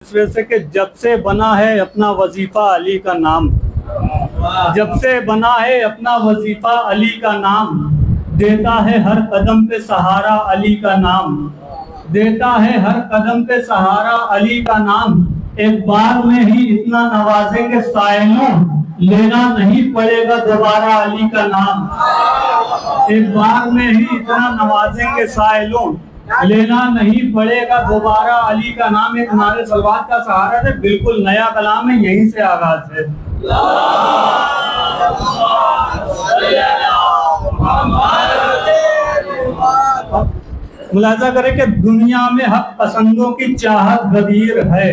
से कि जब से बना है अपना वजीफा अली का नाम, जब से बना है अपना वजीफा अली का नाम, देता है हर कदम पे सहारा अली का नाम, देता है हर कदम पे सहारा अली का नाम। एक बार में ही इतना नवाजेंगे साइलों, लेना नहीं पड़ेगा दोबारा अली का नाम। एक बार में ही इतना नवाजेंगे साइलों, लेना नहीं पड़ेगा दोबारा अली का नाम। एक हमारे सलवात का सहारा है, बिल्कुल नया कलाम है, यहीं से आगाज है। मुलाजा करें कि दुनिया में हक पसंदों की चाहत गदीर है।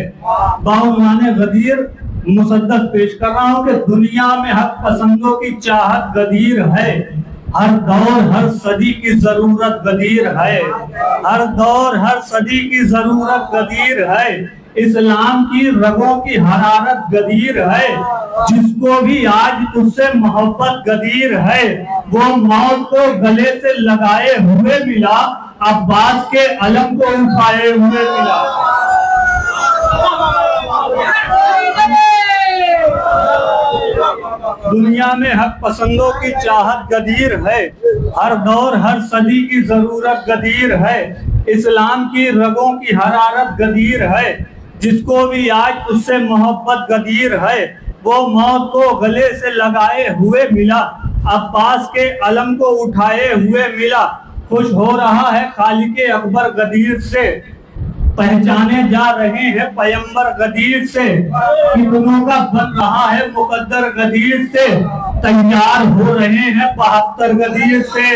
बाहुमाने गदीर मुसद्दस पेश कर रहा हूँ कि दुनिया में हक पसंदों की चाहत गदीर है। हर दौर हर सदी की जरूरत गदीर है, हर दौर हर सदी की जरूरत गदीर है। इस्लाम की रगों की हरारत गदीर है, जिसको भी आज उससे मोहब्बत गदीर है। वो मौत को गले से लगाए हुए मिला, अब्बास के अलम को उठाए हुए मिला। दुनिया में हक पसंदों की चाहत गदीर है, हर दौर हर सदी की जरूरत गदीर है। इस्लाम की रगों की हरारत गदीर है, जिसको भी आज उससे मोहब्बत गदीर है। वो मौत को गले से लगाए हुए मिला, अब्बास के अलम को उठाए हुए मिला। खुश हो रहा है खालिके अकबर गदीर से, पहचाने जा रहे हैं पैगंबर गदीर से। कितनों का बन रहा है मुकद्दर गदीर से, तैयार हो रहे हैं 72 गदीर से।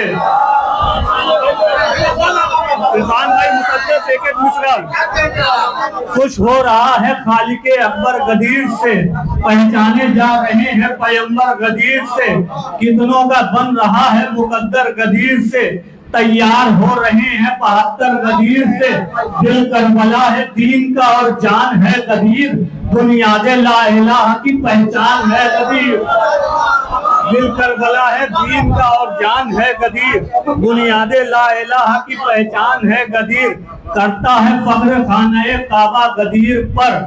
इरफान भाई मुकद्दस एक दूसरा। खुश हो रहा है खालिके अकबर गदीर से, पहचाने जा रहे हैं पैगंबर गदीर से। कितनों का बन रहा है मुकद्दर गदीर से, तैयार हो रहे हैं 72 गदीर से। दिल करबला है दीन का और जान है गदीर, बुनियादे ला इलाहा की पहचान है गदीर। दिल करबला है दीन का और जान है गदीर, बुनियादे ला इलाहा की पहचान है गदीर। करता है फख्र खाने काबा गदीर पर,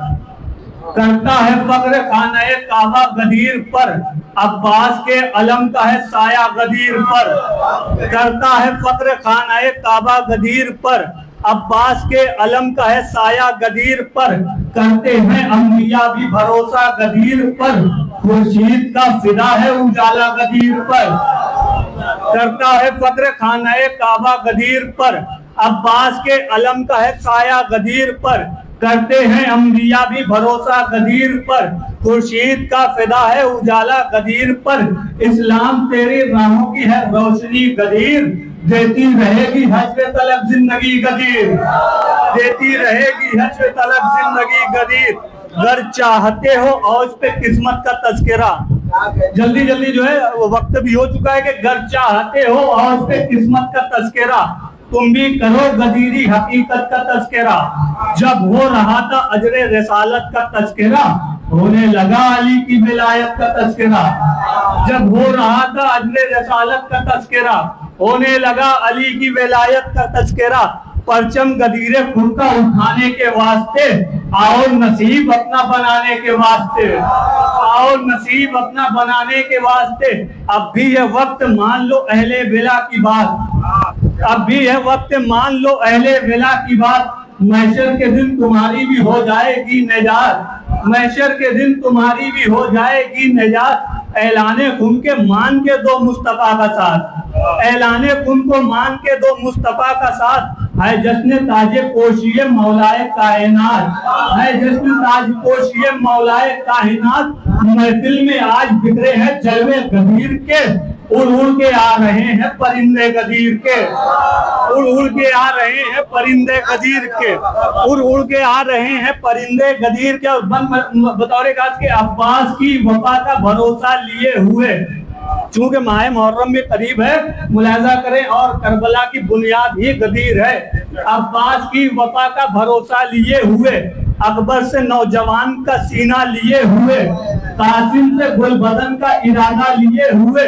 करता है फख्र खाने काबा गदीर पर। अब्बास के अलम का है साया गदीर पर, करता है फख्र खाने काबा गदीर पर। अब्बास के अलम का है साया गदीर पर। करते हैं अंबिया भी भरोसा गदीर पर, खुर्शीद का फिदा है उजाला गदीर पर। करता है फख्र खाने काबा गदीर पर, अब्बास के अलम का है साया गदीर पर। करते हैं अंबिया भी भरोसा गदीर पर, खुर्शीद का फिदा है उजाला गदीर पर। इस्लाम तेरी राहों की है रोशनी गदीर, देती रहेगी हश्र तलब जिंदगी गदीर, देती रहेगी हश्र तलब जिंदगी गदीर। अगर चाहते हो और उस पे किस्मत का तज़किरा, जल्दी जल्दी जो है वक्त भी हो चुका है कि अगर चाहते हो और उस पे किस्मत का तज़किरा, तुम भी करो गदीरी हकीकत का तज़किरा। जब हो रहा था अजरे रिसालत का तज़किरा, होने लगा अली की विलायत का तज़किरा। जब हो रहा था अजरे रिसालत का तज़किरा, होने लगा अली की विलायत का तज़किरा। परचम गदीरे खुर्का उठाने के वास्ते, आओ नसीब अपना बनाने के वास्ते, आओ नसीब अपना बनाने के वास्ते। अब भी ये वक्त मान लो अहले विला की बात, अब भी है वक्त मान लो अहले विला की बात। महशर के दिन तुम्हारी भी हो जाएगी निजात, महशर के दिन तुम्हारी भी हो जाएगी निजात। ऐलाने खुन के मान के दो मुस्तफा का साथ, ऐलाने खुन को मान के दो मुस्तफा का साथ। है जश्न ताजे पोशिए मौलाए कायनात, है जश्न ताज पोशिए मौलाए कायनात। महफिल में आज बिखरे हैं जलवे गदीर के, उड़ उड़ के आ रहे हैं परिंदे गदीर के, उड़ उड़ के आ रहे हैं परिंदे गदीर के, उड़ उड़ के आ रहे हैं परिंदे गदीर के। बतौर खास के अब्बास की वफा का भरोसा लिए हुए, चूंकि माह मुहर्रम में करीब है, मुलाजा करें, और करबला की बुनियाद ही गदीर है। अब्बास की वफा का भरोसा लिए हुए, अकबर से नौजवान का सीना लिए हुए, कासिम से गुलबदन का इरादा लिए हुए,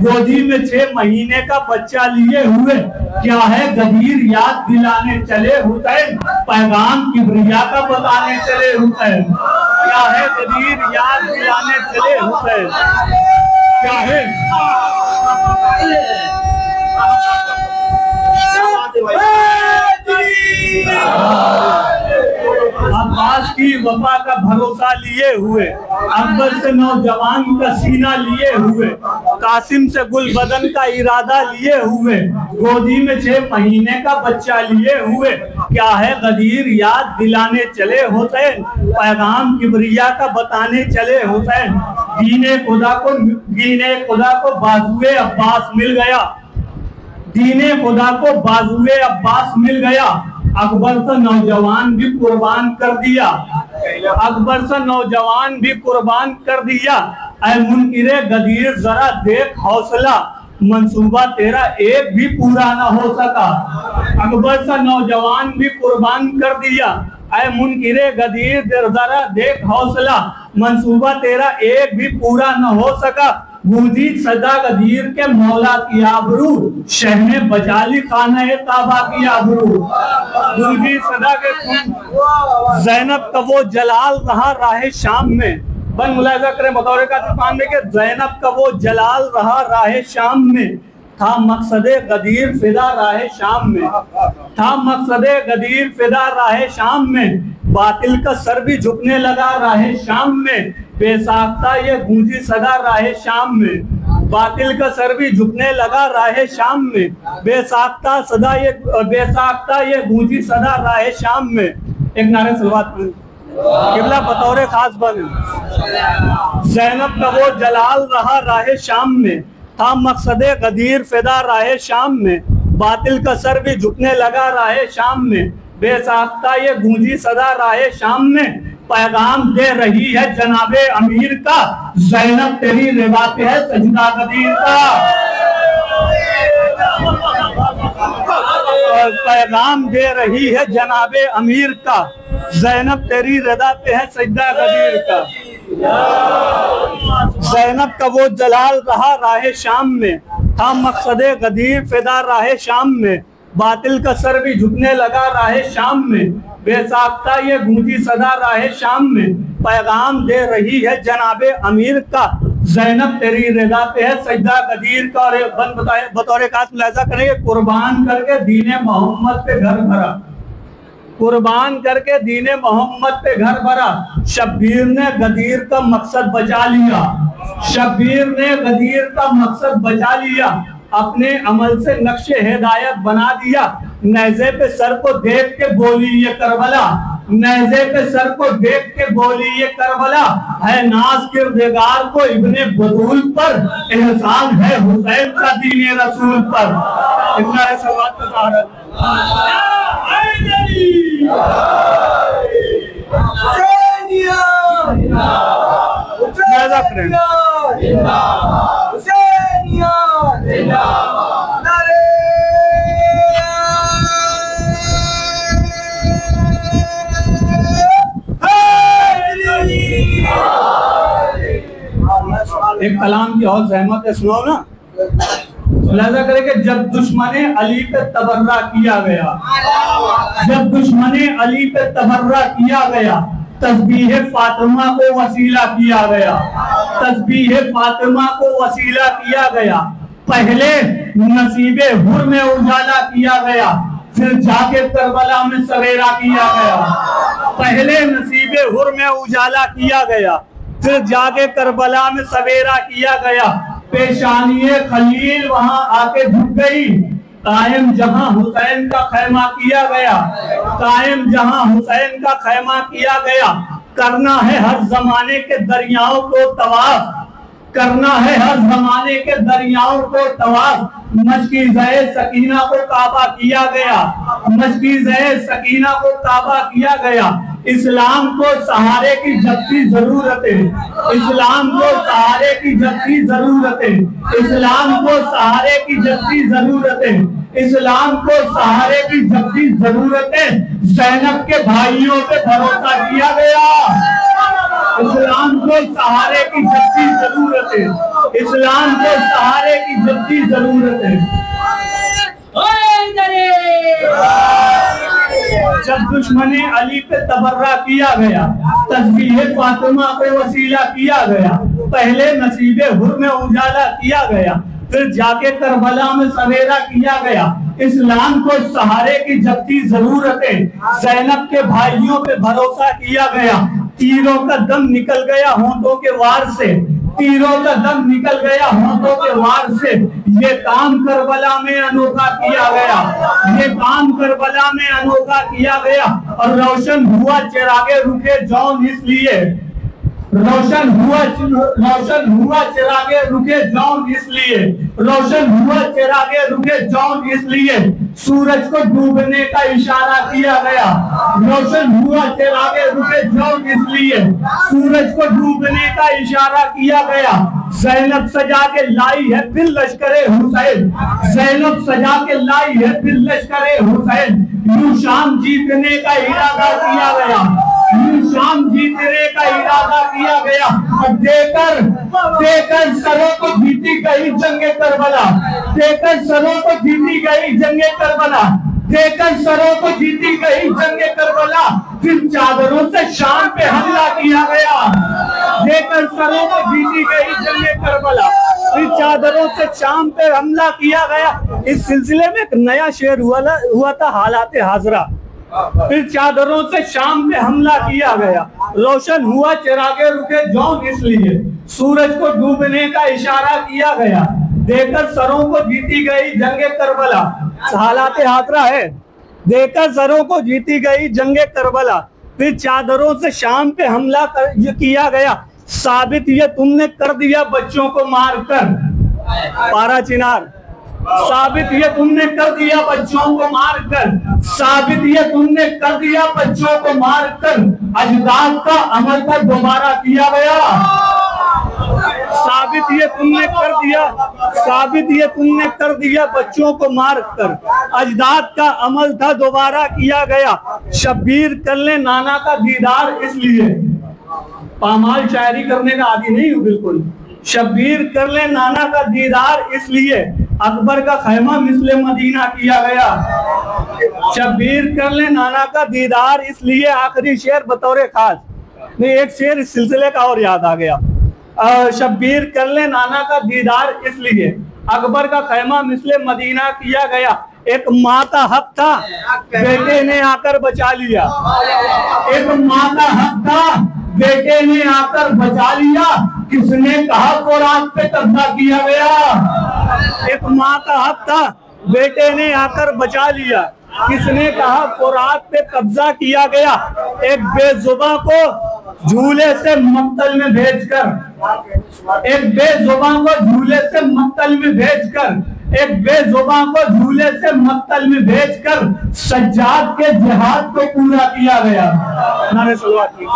गोदी में 6 महीने का बच्चा लिए हुए, क्या है गदीर याद दिलाने चले हुसैन, पैगाम किबरिया का बताने चले हुसैन। क्या है गदीर याद दिलाने चले हुसैन, क्या है अब्बास की वफा का भरोसा लिए हुए, अकबर से नौजवान का सीना लिए हुए, कासिम से गुलबदन का इरादा लिए हुए, गोदी में 6 महीने का बच्चा लिए हुए, क्या है गदीर याद दिलाने चले हुसैन, पैगाम किबरिया का बताने चले हुसैन। दीने खुदा को बाजुए अब्बास मिल गया, दीने खुदा को बाजुए अब्बास मिल गया, अकबर से नौजवान भी कुर्बान कर दिया, अकबर से नौजवान भी कुर्बान कर दिया। ऐ मुनकिरे गदीर जरा देख हौसला, मंसूबा तेरा एक भी पूरा ना हो सका, अकबर से नौजवान भी कुर्बान कर दिया। ऐ मुनकिरे गदीर जरा देख हौसला, मंसूबा तेरा एक भी पूरा न हो सका। गूंजी सदा गदीर के मौला की आबरू, शहने बजाली खाना ताबा की आबरू। गूंजी सदा के ज़ैनब का वो जलाल रहा राह शाम में, बन मुलाहिजा करें बतौर का तूफान में कि ज़ैनब का वो जलाल रहा राह शाम में, था मकसदे गदीर फिदा राह शाम में, था मकसदे गदीर फिदा राह शाम में, बातिल का सर भी झुकने लगा राह शाम में, बेसाख्ता ये गूंजी सदा राह शाम में, बातिल का सर भी झुकने लगा राह शाम में, बेसाख्ता ये गूंजी सदा राह शाम में। एक नारे सलवात किबला बतौर खास बन। ज़ैनब का वो जलाल रहा राह शाम में, था मकसदे गदीर फिदा राह शाम में, बातिल का सर भी झुकने लगा राह शाम में, बेसाख्ता ये गूंजी सदा राह शाम में, पैगाम दे रही है जनाबे अमीर का, ज़ैनब तेरी रिदा पे है सजदा गदीर का, पैगाम दे रही है जनाबे अमीर का, ज़ैनब तेरी रिदा पे है सजदा गदीर का। ज़ैनब का वो जलाल रहा राह शाम में, था मकसदे गदीर फिदा राह शाम में, बातिल का सर भी झुकने लगा राह शाम में, बेसाख्ता ये गूंजी सदा राह शाम में, पैगाम दे रही है जनाबे अमीर का, ज़ैनब तेरी रिदा पे है सजदा गदीर का। और बतौर खास मुलाहिजा करेंगे, कुर्बान करके दीने मोहम्मद पे घर भरा, कुर्बान करके दीने मोहम्मद पे घर भरा, शब्बीर ने गदीर का मकसद बचा लिया, शब्बीर ने गदीर का मकसद बचा लिया, अपने अमल से नक्शे हिदायत बना दिया, नेज़े पे सर को देख के बोली ये करबला, नेज़े पे सर को देख के बोली ये करबला, है नाज किरदार को इब्ने बतूल पर, एहसान है हुसैन का दीने रसूल पर। इतना है सवाल का सहारा। एक कलाम की और ज़हमत है, सुनो ना। लिहाजा करे कि जब दुश्मने अली पे तबर्रा किया गया, जब दुश्मने अली पे तबर्रा किया गया, तस्बीह फातिमा को वसीला किया गया, तस्बीह फातिमा को वसीला किया गया, पहले नसीबे हुर में उजाला किया गया, फिर जाके करबला में सवेरा किया गया, पहले नसीबे हुर में उजाला किया गया, फिर जाके करबला में सवेरा किया गया, पेशानिये खलील वहां आके झुक गई, कायम जहां हुसैन का खैमा किया गया, कायम जहां हुसैन का खैमा किया गया, करना है हर जमाने के दरियाओं को तवाफ, करना है हर जमाने के दरियाओं को तवाफ, मशकीज़े सकीना को काबा किया गया, मशकीज़े सकीना को काबा किया गया। इस्लाम को सहारे की जबकि जरूरत है, इस्लाम को सहारे की जबकि जरूरत है, इस्लाम को सहारे की जबकि जरूरत है, इस्लाम को सहारे की जबकि जरूरत है। ज़ैनब के भाइयों पे भरोसा किया गया, इस्लाम को सहारे की जब भी जरूरत है, इस्लाम को सहारे की जब भी जरूरत है। जब दुश्मने अली पे तबर्रा किया गया, तस्बीह फातिमा पे वसीला किया गया, पहले नसीबे हुर में उजाला किया गया, फिर जाके करबला में सवेरा किया गया। इस्लाम को सहारे की जब थी जरूरत है, ज़ैनब के भाइयों पे भरोसा किया गया, तीरों का दम निकल गया होंठों के वार से, तीरों का दम निकल गया होंठों के वार से। ये काम करबला में अनोखा किया गया, ये काम करबला में अनोखा किया गया। और रोशन हुआ चिरागे रुके जौन इसलिए, रोशन हुआ चिरागे रुके जौन इसलिए, रोशन हुआ चिरागे रुके जौन इसलिए, सूरज को डूबने का इशारा किया गया। रोशन हुआ चिरागे रुके जौन इसलिए, सूरज को डूबने का इशारा किया गया। ज़ैनब सजा के लाई है फिर लश्करे हुसैन, ज़ैनब सजा के लाई है फिर लश्करे हुसैन। यूं शाम जीतने का इरादा किया गया, शाम जीतने का इरादा किया गया। और देकर सरों को जीती गई जंगे करबला, देकर सरों को जीती गई जंगे करबला, देकर सरों को जीती गई जंगे करबला। फिर चादरों से शाम पे हमला किया गया, देकर सरों को जीती गई जंगे करबला, फिर चादरों से शाम पे हमला किया गया। इस सिलसिले में एक नया शेर हुआ था, हालात हाजरा। फिर चादरों से शाम में हमला किया गया, रोशन हुआ चिरागे रुके जौन इसलिए, सूरज को डूबने का इशारा किया गया, देकर सरों को जीती गई जंगे करबला। हालात हाजरा है, देकर सरों को जीती गई जंगे करबला, फिर चादरों से शाम पे हमला किया गया। साबित ये तुमने कर दिया बच्चों को मारकर, पारा चिनार। साबित ये तुमने कर दिया बच्चों को मारकर, साबित ये तुमने कर दिया बच्चों को मारकर। अजदाद का अमल था दोबारा किया गया, साबित ये तुमने कर दिया, साबित ये तुमने कर दिया बच्चों को मारकर। अजदाद का अमल था दोबारा किया गया। शब्बीर कर ले नाना का दीदार इसलिए, पामाल शायरी करने का आदि नहीं हूँ बिल्कुल। शब्बीर कर ले नाना का दीदार इसलिए, अकबर का खैमा मिस्ले मदीना किया गया। शब्बीर कर ले नाना का दीदार इसलिए, आखिरी शेर बतौरे खास नहीं, एक शेर इस सिलसिले का और याद आ गया। शब्बीर कर ले नाना का दीदार इसलिए, अकबर का खैमा मिस्ले मदीना किया गया। एक माँ का हक था बेटे ने आकर बचा लिया, एक माँ का हक था बेटे ने आकर बचा लिया। किसने कहा कुरान पे कब्जा किया गया, एक माँ का हक था बेटे ने आकर बचा लिया। किसने कहा कुरान पे कब्जा किया गया। एक बेजुबां को झूले से मक्तल में भेजकर, एक बेजुबां को झूले से मक्तल में भेजकर, एक बेजुबां को झूले से मक्तल में भेजकर सज्जाद के जिहाद को पूरा किया गया। नारे सलवात की।